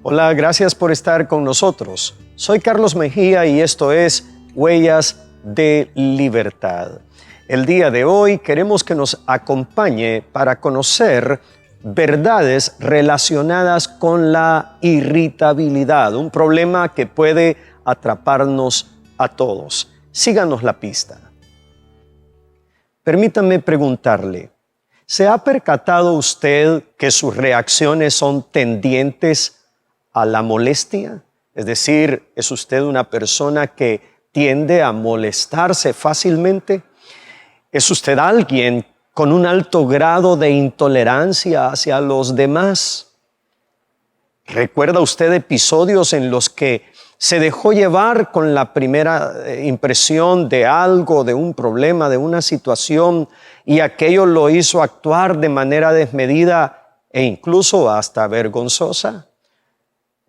Hola, gracias por estar con nosotros. Soy Carlos Mejía y esto es Huellas de Libertad. El día de hoy queremos que nos acompañe para conocer verdades relacionadas con la irritabilidad, un problema que puede atraparnos a todos. Síganos la pista. Permítame preguntarle, ¿se ha percatado usted que sus reacciones son tendientes a la molestia? Es decir, ¿es usted una persona que tiende a molestarse fácilmente? ¿Es usted alguien con un alto grado de intolerancia hacia los demás? ¿Recuerda usted episodios en los que se dejó llevar con la primera impresión de algo, de un problema, de una situación, y aquello lo hizo actuar de manera desmedida e incluso hasta vergonzosa?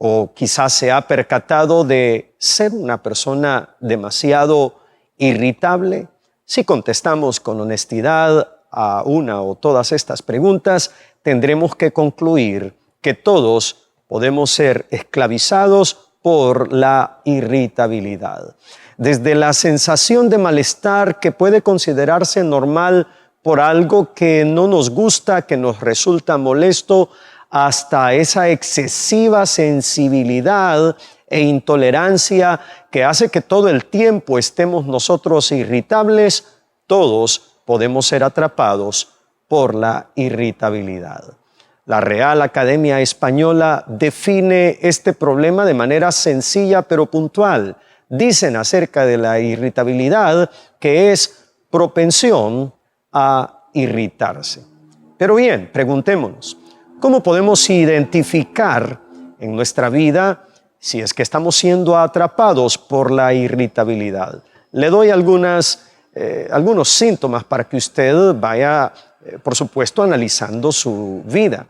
¿O quizás se ha percatado de ser una persona demasiado irritable? Si contestamos con honestidad a una o todas estas preguntas, tendremos que concluir que todos podemos ser esclavizados por la irritabilidad. Desde la sensación de malestar que puede considerarse normal por algo que no nos gusta, que nos resulta molesto, hasta esa excesiva sensibilidad e intolerancia que hace que todo el tiempo estemos nosotros irritables, todos podemos ser atrapados por la irritabilidad. La Real Academia Española define este problema de manera sencilla pero puntual. Dicen acerca de la irritabilidad que es propensión a irritarse. Pero bien, preguntémonos, ¿cómo podemos identificar en nuestra vida si es que estamos siendo atrapados por la irritabilidad? Le doy algunos síntomas para que usted vaya, por supuesto, analizando su vida.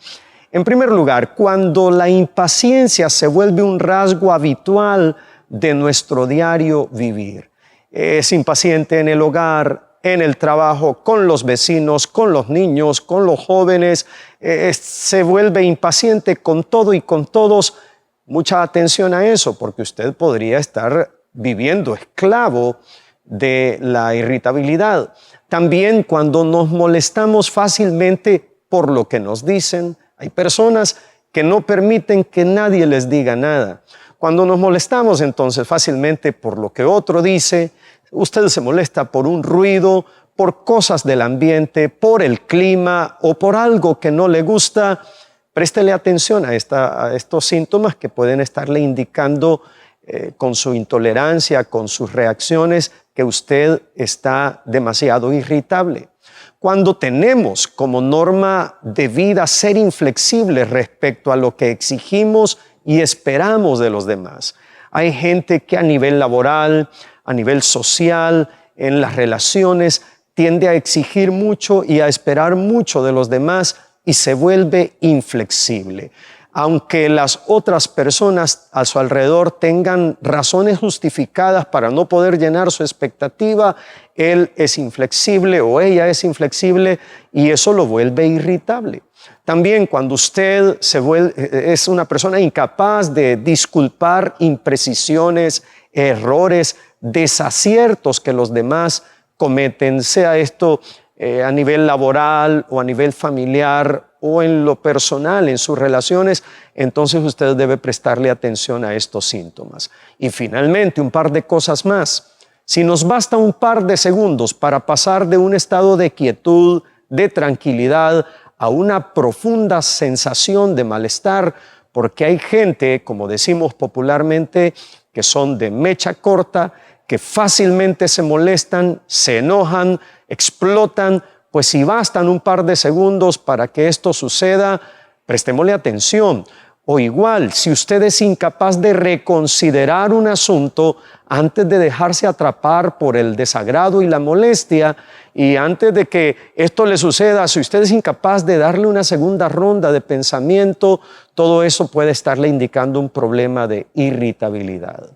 En primer lugar, cuando la impaciencia se vuelve un rasgo habitual de nuestro diario vivir. Es impaciente en el hogar, en el trabajo, con los vecinos, con los niños, con los jóvenes, se vuelve impaciente con todo y con todos. Mucha atención a eso, porque usted podría estar viviendo esclavo de la irritabilidad. También cuando nos molestamos fácilmente por lo que nos dicen, hay personas que no permiten que nadie les diga nada. Cuando nos molestamos entonces fácilmente por lo que otro dice, usted se molesta por un ruido, por cosas del ambiente, por el clima o por algo que no le gusta, préstele atención a estos síntomas que pueden estarle indicando con su intolerancia, con sus reacciones, que usted está demasiado irritable. Cuando tenemos como norma de vida ser inflexibles respecto a lo que exigimos y esperamos de los demás. Hay gente que a nivel laboral, a nivel social, en las relaciones, tiende a exigir mucho y a esperar mucho de los demás y se vuelve inflexible. Aunque las otras personas a su alrededor tengan razones justificadas para no poder llenar su expectativa, él es inflexible o ella es inflexible y eso lo vuelve irritable. También cuando usted es una persona incapaz de disculpar imprecisiones, errores, desaciertos que los demás cometen, sea esto a nivel laboral o a nivel familiar o en lo personal, en sus relaciones, entonces usted debe prestarle atención a estos síntomas. Y finalmente, un par de cosas más. Si nos basta un par de segundos para pasar de un estado de quietud, de tranquilidad, a una profunda sensación de malestar, porque hay gente, como decimos popularmente, que son de mecha corta, que fácilmente se molestan, se enojan, explotan. Pues si bastan un par de segundos para que esto suceda, prestémosle atención. O igual, si usted es incapaz de reconsiderar un asunto antes de dejarse atrapar por el desagrado y la molestia, y antes de que esto le suceda, si usted es incapaz de darle una segunda ronda de pensamiento, todo eso puede estarle indicando un problema de irritabilidad.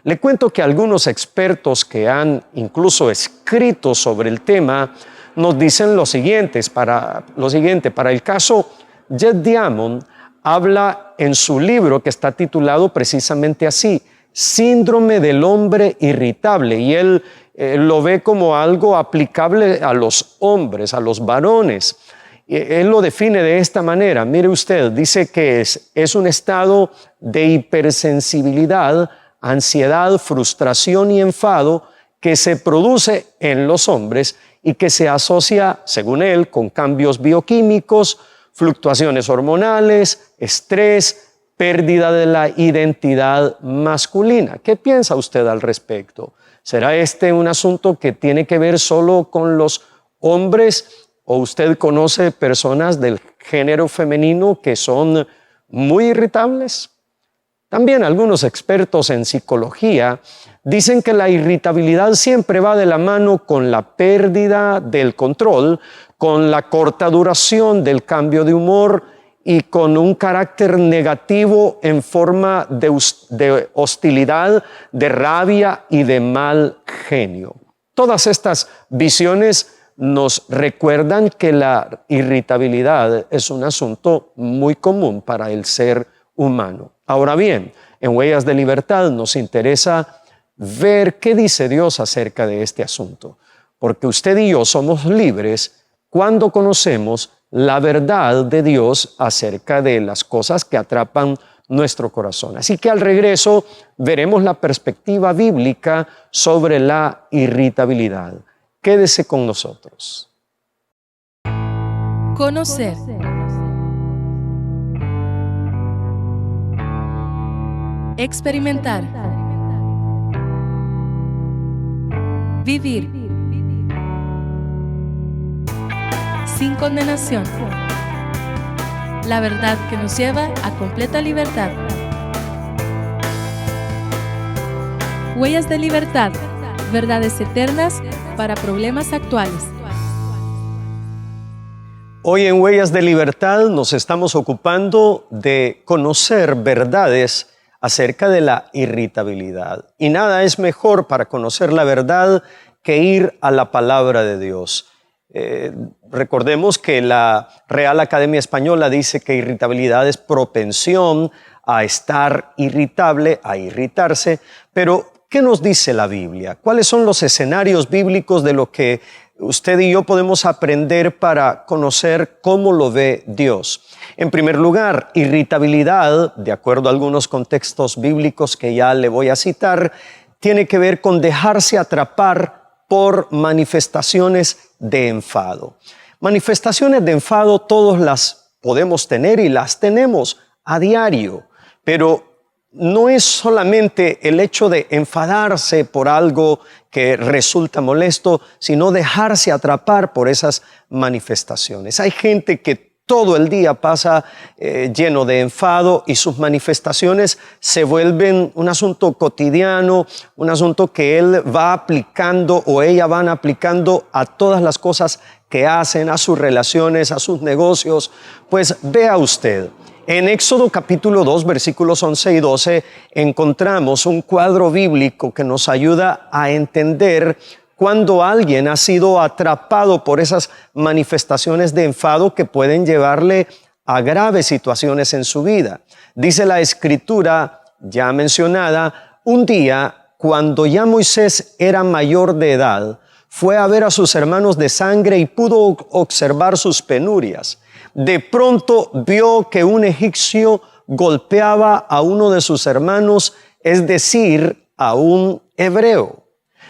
Le cuento que algunos expertos que han incluso escrito sobre el tema nos dicen lo siguiente, para el caso Jeff Diamond, habla en su libro que está titulado precisamente así, Síndrome del hombre irritable, y él lo ve como algo aplicable a los hombres, a los varones. Él lo define de esta manera. Mire usted, dice que es un estado de hipersensibilidad, ansiedad, frustración y enfado que se produce en los hombres y que se asocia, según él, con cambios bioquímicos, fluctuaciones hormonales, estrés, pérdida de la identidad masculina. ¿Qué piensa usted al respecto? ¿Será este un asunto que tiene que ver solo con los hombres o usted conoce personas del género femenino que son muy irritables? También algunos expertos en psicología dicen que la irritabilidad siempre va de la mano con la pérdida del control, con la corta duración del cambio de humor y con un carácter negativo en forma de hostilidad, de rabia y de mal genio. Todas estas visiones nos recuerdan que la irritabilidad es un asunto muy común para el ser humano. Ahora bien, en Huellas de Libertad nos interesa ver qué dice Dios acerca de este asunto, porque usted y yo somos libres cuando conocemos la verdad de Dios acerca de las cosas que atrapan nuestro corazón. Así que al regreso veremos la perspectiva bíblica sobre la irritabilidad. Quédese con nosotros. Conocer. Experimentar. Vivir. Sin condenación. La verdad que nos lleva a completa libertad. Huellas de Libertad. Verdades eternas para problemas actuales. Hoy en Huellas de Libertad nos estamos ocupando de conocer verdades acerca de la irritabilidad. Y nada es mejor para conocer la verdad que ir a la palabra de Dios. Recordemos que la Real Academia Española dice que irritabilidad es propensión a estar irritable, a irritarse, pero ¿qué nos dice la Biblia? ¿Cuáles son los escenarios bíblicos de lo que usted y yo podemos aprender para conocer cómo lo ve Dios? En primer lugar, irritabilidad, de acuerdo a algunos contextos bíblicos que ya le voy a citar, tiene que ver con dejarse atrapar por manifestaciones de enfado. Manifestaciones de enfado todos las podemos tener y las tenemos a diario, pero no es solamente el hecho de enfadarse por algo que resulta molesto, sino dejarse atrapar por esas manifestaciones. Hay gente que todo el día pasa lleno de enfado y sus manifestaciones se vuelven un asunto cotidiano, un asunto que él va aplicando o ella van aplicando a todas las cosas que hacen, a sus relaciones, a sus negocios. Pues vea usted, en Éxodo capítulo 2, versículos 11 y 12, encontramos un cuadro bíblico que nos ayuda a entender cuando alguien ha sido atrapado por esas manifestaciones de enfado que pueden llevarle a graves situaciones en su vida. Dice la Escritura ya mencionada, un día cuando ya Moisés era mayor de edad, fue a ver a sus hermanos de sangre y pudo observar sus penurias. De pronto vio que un egipcio golpeaba a uno de sus hermanos, es decir, a un hebreo.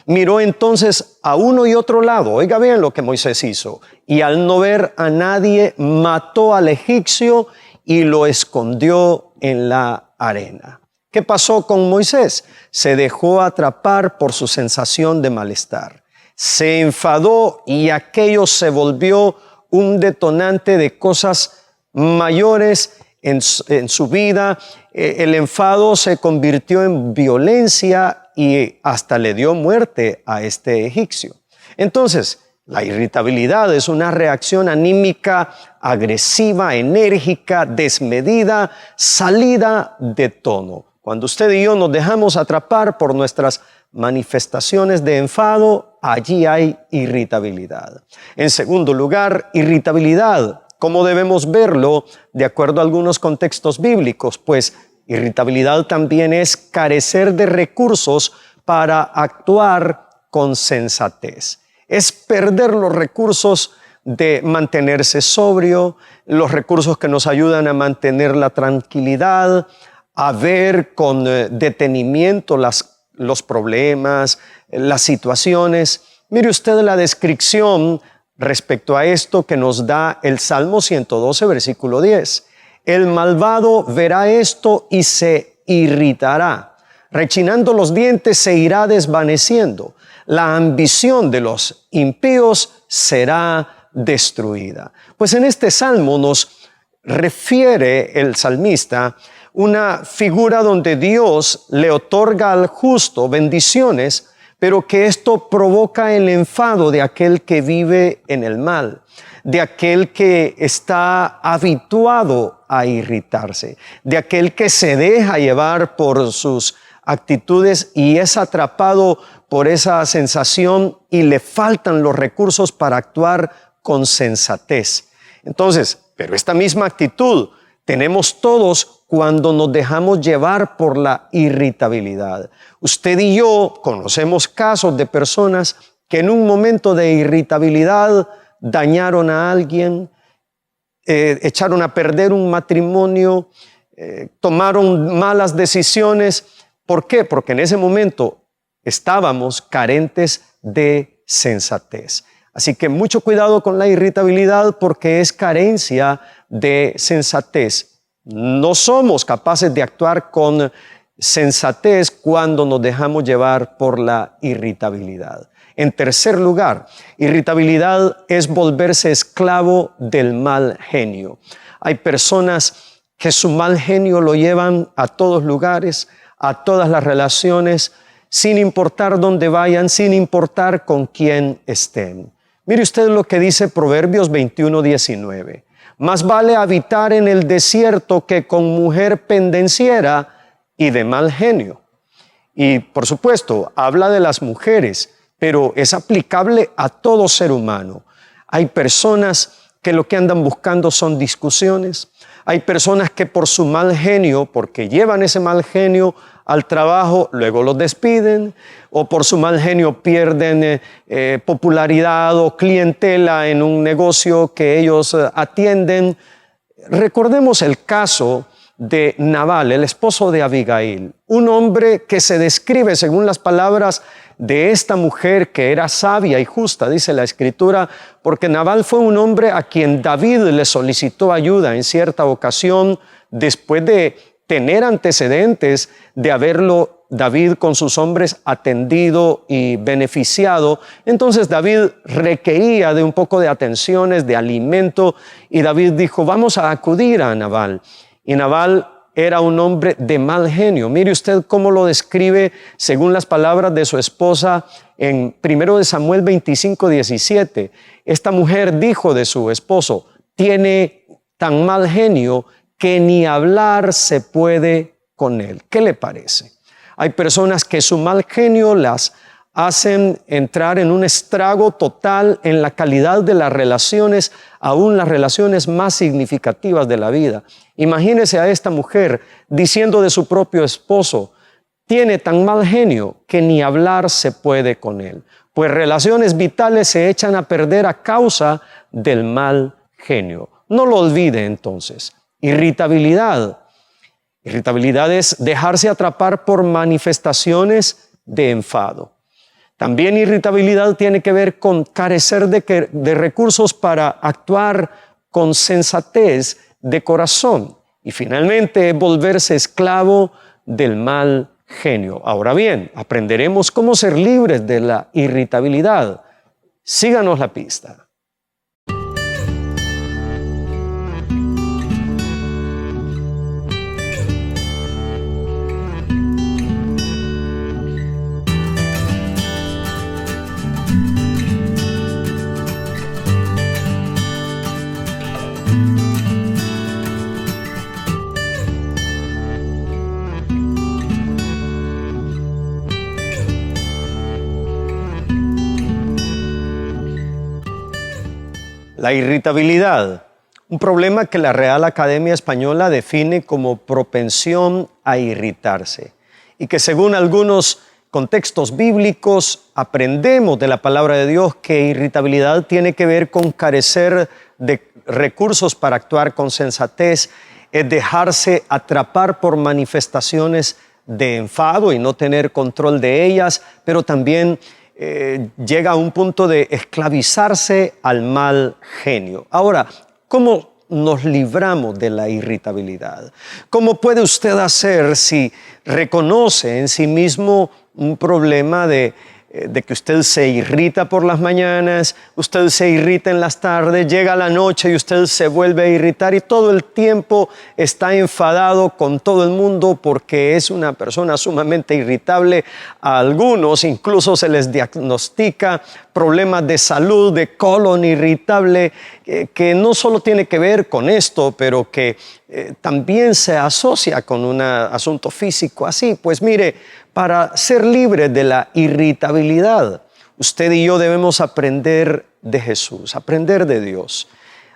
Miró entonces a uno y otro lado, oiga bien lo que Moisés hizo, y al no ver a nadie, mató al egipcio y lo escondió en la arena. ¿Qué pasó con Moisés? Se dejó atrapar por su sensación de malestar. Se enfadó y aquello se volvió un detonante de cosas mayores en su vida. El enfado se convirtió en violencia y hasta le dio muerte a este egipcio. Entonces, la irritabilidad es una reacción anímica, agresiva, enérgica, desmedida, salida de tono. Cuando usted y yo nos dejamos atrapar por nuestras manifestaciones de enfado, allí hay irritabilidad. En segundo lugar, irritabilidad ¿Cómo debemos verlo de acuerdo a algunos contextos bíblicos? Pues irritabilidad también es carecer de recursos para actuar con sensatez. Es perder los recursos de mantenerse sobrio, los recursos que nos ayudan a mantener la tranquilidad, a ver con detenimiento los problemas, las situaciones. Mire usted la descripción respecto a esto que nos da el Salmo 112, versículo 10. El malvado verá esto y se irritará. Rechinando los dientes se irá desvaneciendo. La ambición de los impíos será destruida. Pues en este salmo nos refiere el salmista una figura donde Dios le otorga al justo bendiciones, pero que esto provoca el enfado de aquel que vive en el mal, de aquel que está habituado a irritarse, de aquel que se deja llevar por sus actitudes y es atrapado por esa sensación y le faltan los recursos para actuar con sensatez. Entonces, pero esta misma actitud tenemos todos cuando nos dejamos llevar por la irritabilidad. Usted y yo conocemos casos de personas que en un momento de irritabilidad dañaron a alguien, echaron a perder un matrimonio, tomaron malas decisiones. ¿Por qué? Porque en ese momento estábamos carentes de sensatez. Así que mucho cuidado con la irritabilidad porque es carencia de sensatez. No somos capaces de actuar con sensatez cuando nos dejamos llevar por la irritabilidad. En tercer lugar, irritabilidad es volverse esclavo del mal genio. Hay personas que su mal genio lo llevan a todos lugares, a todas las relaciones, sin importar dónde vayan, sin importar con quién estén. Mire usted lo que dice Proverbios 21:19. Más vale habitar en el desierto que con mujer pendenciera y de mal genio. Y por supuesto, habla de las mujeres, pero es aplicable a todo ser humano. Hay personas que lo que andan buscando son discusiones. Hay personas que por su mal genio, porque llevan ese mal genio al trabajo, luego los despiden, o por su mal genio pierden popularidad o clientela en un negocio que ellos atienden. Recordemos el caso de Nabal, el esposo de Abigail, un hombre que se describe según las palabras de esta mujer que era sabia y justa, dice la Escritura, porque Nabal fue un hombre a quien David le solicitó ayuda en cierta ocasión después de tener antecedentes de haberlo David con sus hombres atendido y beneficiado. Entonces David requería de un poco de atenciones, de alimento, y David dijo, vamos a acudir a Nabal. Y Nabal era un hombre de mal genio. Mire usted cómo lo describe según las palabras de su esposa en 1 Samuel 25:17. Esta mujer dijo de su esposo, tiene tan mal genio que ni hablar se puede con él. ¿Qué le parece? Hay personas que su mal genio las hacen entrar en un estrago total en la calidad de las relaciones, aún las relaciones más significativas de la vida. Imagínese a esta mujer diciendo de su propio esposo, tiene tan mal genio que ni hablar se puede con él. Pues relaciones vitales se echan a perder a causa del mal genio. No lo olvide entonces. Irritabilidad. Irritabilidad es dejarse atrapar por manifestaciones de enfado. También irritabilidad tiene que ver con carecer de recursos para actuar con sensatez de corazón. Y finalmente volverse esclavo del mal genio. Ahora bien, aprenderemos cómo ser libres de la irritabilidad. Síganos la pista. La irritabilidad Un problema que la Real Academia Española define como propensión a irritarse y que según algunos contextos bíblicos aprendemos de la palabra de Dios que irritabilidad tiene que ver con carecer de recursos para actuar con sensatez, es dejarse atrapar por manifestaciones de enfado y no tener control de ellas, pero también llega a un punto de esclavizarse al mal genio. Ahora, ¿cómo nos libramos de la irritabilidad? ¿Cómo puede usted hacer si reconoce en sí mismo un problema de que usted se irrita por las mañanas, usted se irrita en las tardes, llega la noche y usted se vuelve a irritar y todo el tiempo está enfadado con todo el mundo porque es una persona sumamente irritable? A algunos incluso se les diagnostica problemas de salud, de colon irritable, que no solo tiene que ver con esto, pero que también se asocia con un asunto físico así. Pues mire, para ser libre de la irritabilidad, usted y yo debemos aprender de Jesús, aprender de Dios,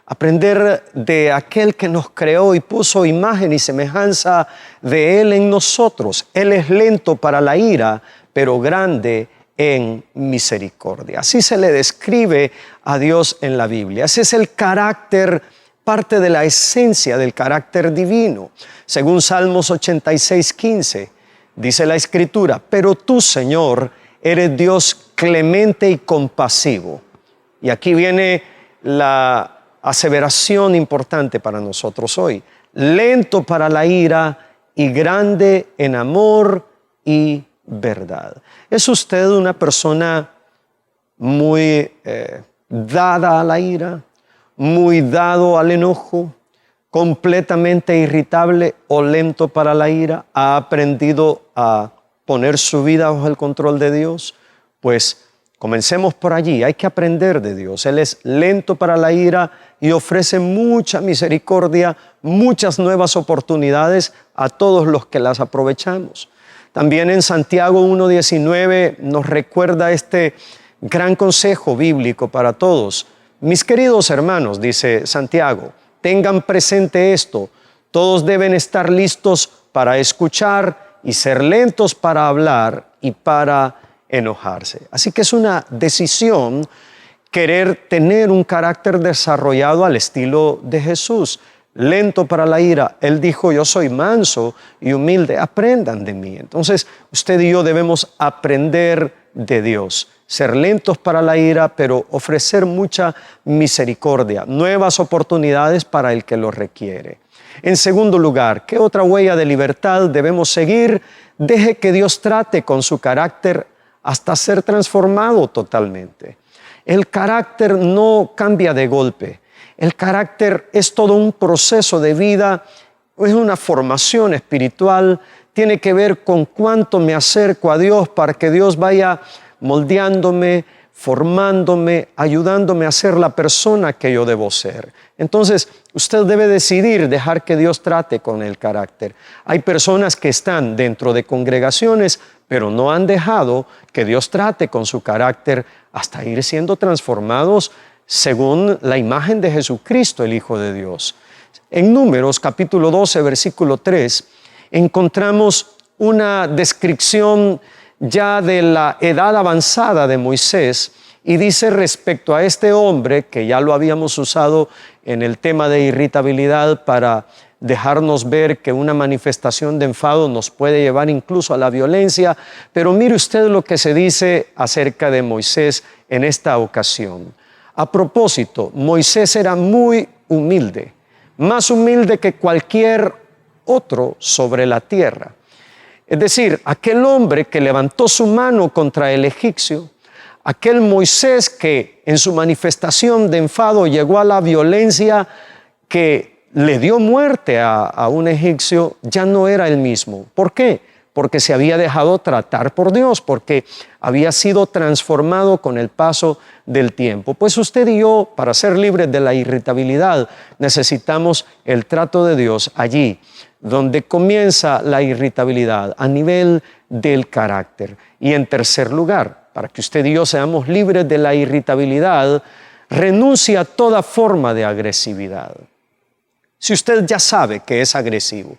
aprender de aquel que nos creó y puso imagen y semejanza de Él en nosotros. Él es lento para la ira, pero grande en misericordia. Así se le describe a Dios en la Biblia. Ese es el carácter, parte de la esencia del carácter divino. Según Salmos 86:15, dice la Escritura: pero tú, Señor, eres Dios clemente y compasivo. Y aquí viene la aseveración importante para nosotros hoy: lento para la ira y grande en amor y verdad. ¿Es usted una persona muy dada a la ira, muy dado al enojo, completamente irritable o lento para la ira? ¿Ha aprendido a poner su vida bajo el control de Dios? Pues comencemos por allí. Hay que aprender de Dios. Él es lento para la ira y ofrece mucha misericordia, muchas nuevas oportunidades a todos los que las aprovechamos. También en Santiago 1:19 nos recuerda este gran consejo bíblico para todos. Mis queridos hermanos, dice Santiago, tengan presente esto: todos deben estar listos para escuchar y ser lentos para hablar y para enojarse. Así que es una decisión querer tener un carácter desarrollado al estilo de Jesús. Lento para la ira. Él dijo: yo soy manso y humilde, aprendan de mí. Entonces, usted y yo debemos aprender de Dios. Ser lentos para la ira, pero ofrecer mucha misericordia, nuevas oportunidades para el que lo requiere. En segundo lugar, ¿qué otra huella de libertad debemos seguir? Deje que Dios trate con su carácter hasta ser transformado totalmente. El carácter no cambia de golpe. El carácter es todo un proceso de vida, es una formación espiritual, tiene que ver con cuánto me acerco a Dios para que Dios vaya moldeándome, formándome, ayudándome a ser la persona que yo debo ser. Entonces, usted debe decidir dejar que Dios trate con el carácter. Hay personas que están dentro de congregaciones, pero no han dejado que Dios trate con su carácter hasta ir siendo transformados según la imagen de Jesucristo, el Hijo de Dios. En Números capítulo 12, versículo 3, encontramos una descripción ya de la edad avanzada de Moisés, y dice respecto a este hombre, que ya lo habíamos usado en el tema de irritabilidad para dejarnos ver que una manifestación de enfado nos puede llevar incluso a la violencia, pero mire usted lo que se dice acerca de Moisés en esta ocasión. A propósito, Moisés era muy humilde, más humilde que cualquier otro sobre la tierra. Es decir, aquel hombre que levantó su mano contra el egipcio, aquel Moisés que en su manifestación de enfado llegó a la violencia que le dio muerte a un egipcio, ya no era el mismo. ¿Por qué? Porque se había dejado tratar por Dios, porque había sido transformado con el paso del tiempo. Pues usted y yo, para ser libres de la irritabilidad, necesitamos el trato de Dios allí donde comienza la irritabilidad, a nivel del carácter. Y en tercer lugar, para que usted y yo seamos libres de la irritabilidad, renuncia a toda forma de agresividad. Si usted ya sabe que es agresivo,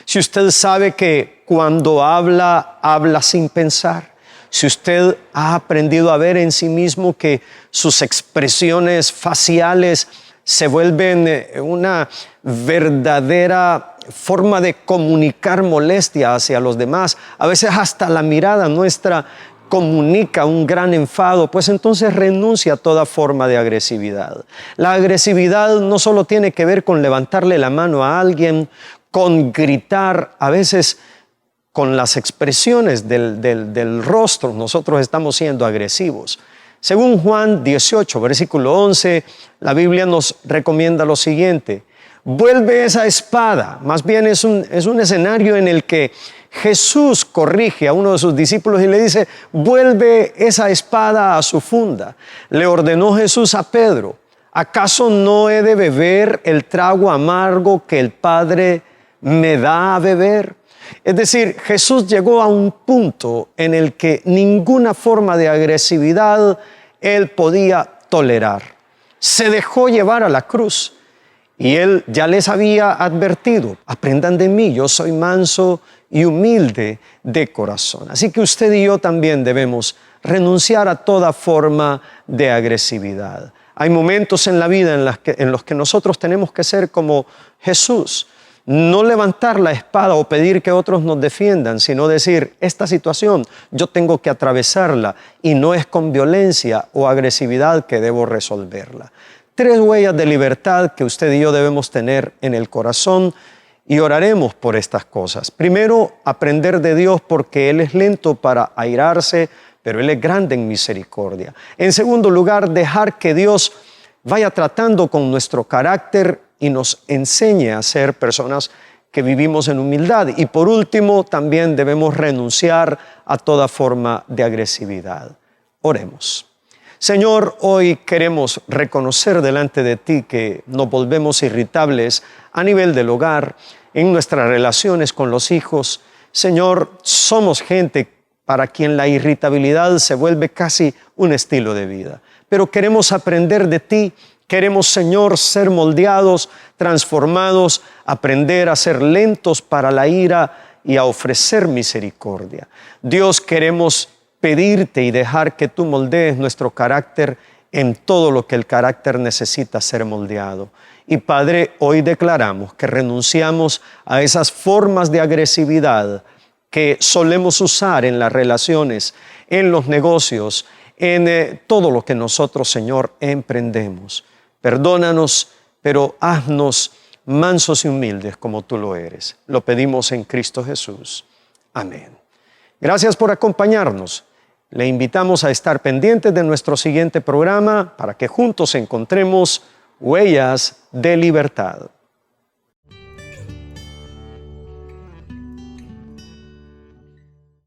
si usted sabe que cuando habla, habla sin pensar, si usted ha aprendido a ver en sí mismo que sus expresiones faciales se vuelven una verdadera forma de comunicar molestia hacia los demás, a veces hasta la mirada nuestra comunica un gran enfado, pues entonces renuncia a toda forma de agresividad. La agresividad no solo tiene que ver con levantarle la mano a alguien, con gritar, a veces con las expresiones del rostro nosotros estamos siendo agresivos. Según Juan 18, versículo 11, la Biblia nos recomienda lo siguiente: vuelve esa espada. Más bien es un escenario en el que Jesús corrige a uno de sus discípulos y le dice: vuelve esa espada a su funda. Le ordenó Jesús a Pedro: ¿acaso no he de beber el trago amargo que el Padre me da a beber? Es decir, Jesús llegó a un punto en el que ninguna forma de agresividad él podía tolerar. Se dejó llevar a la cruz y él ya les había advertido: aprendan de mí, yo soy manso y humilde de corazón. Así que usted y yo también debemos renunciar a toda forma de agresividad. Hay momentos en la vida en los que nosotros tenemos que ser como Jesús. No levantar la espada o pedir que otros nos defiendan, sino decir: esta situación yo tengo que atravesarla y no es con violencia o agresividad que debo resolverla. 3 huellas de libertad que usted y yo debemos tener en el corazón, y oraremos por estas cosas. Primero, aprender de Dios, porque Él es lento para airarse, pero Él es grande en misericordia. En segundo lugar, dejar que Dios vaya tratando con nuestro carácter y nos enseñe a ser personas que vivimos en humildad. Y por último, también debemos renunciar a toda forma de agresividad. Oremos. Señor, hoy queremos reconocer delante de ti que nos volvemos irritables a nivel del hogar, en nuestras relaciones con los hijos. Señor, somos gente para quien la irritabilidad se vuelve casi un estilo de vida. Pero queremos aprender de ti. Queremos, Señor, ser moldeados, transformados, aprender a ser lentos para la ira y a ofrecer misericordia. Dios, queremos pedirte y dejar que tú moldees nuestro carácter en todo lo que el carácter necesita ser moldeado. Y Padre, hoy declaramos que renunciamos a esas formas de agresividad que solemos usar en las relaciones, en los negocios, en todo lo que nosotros, Señor, emprendemos. Perdónanos, pero haznos mansos y humildes como tú lo eres. Lo pedimos en Cristo Jesús. Amén. Gracias por acompañarnos. Le invitamos a estar pendientes de nuestro siguiente programa para que juntos encontremos huellas de libertad.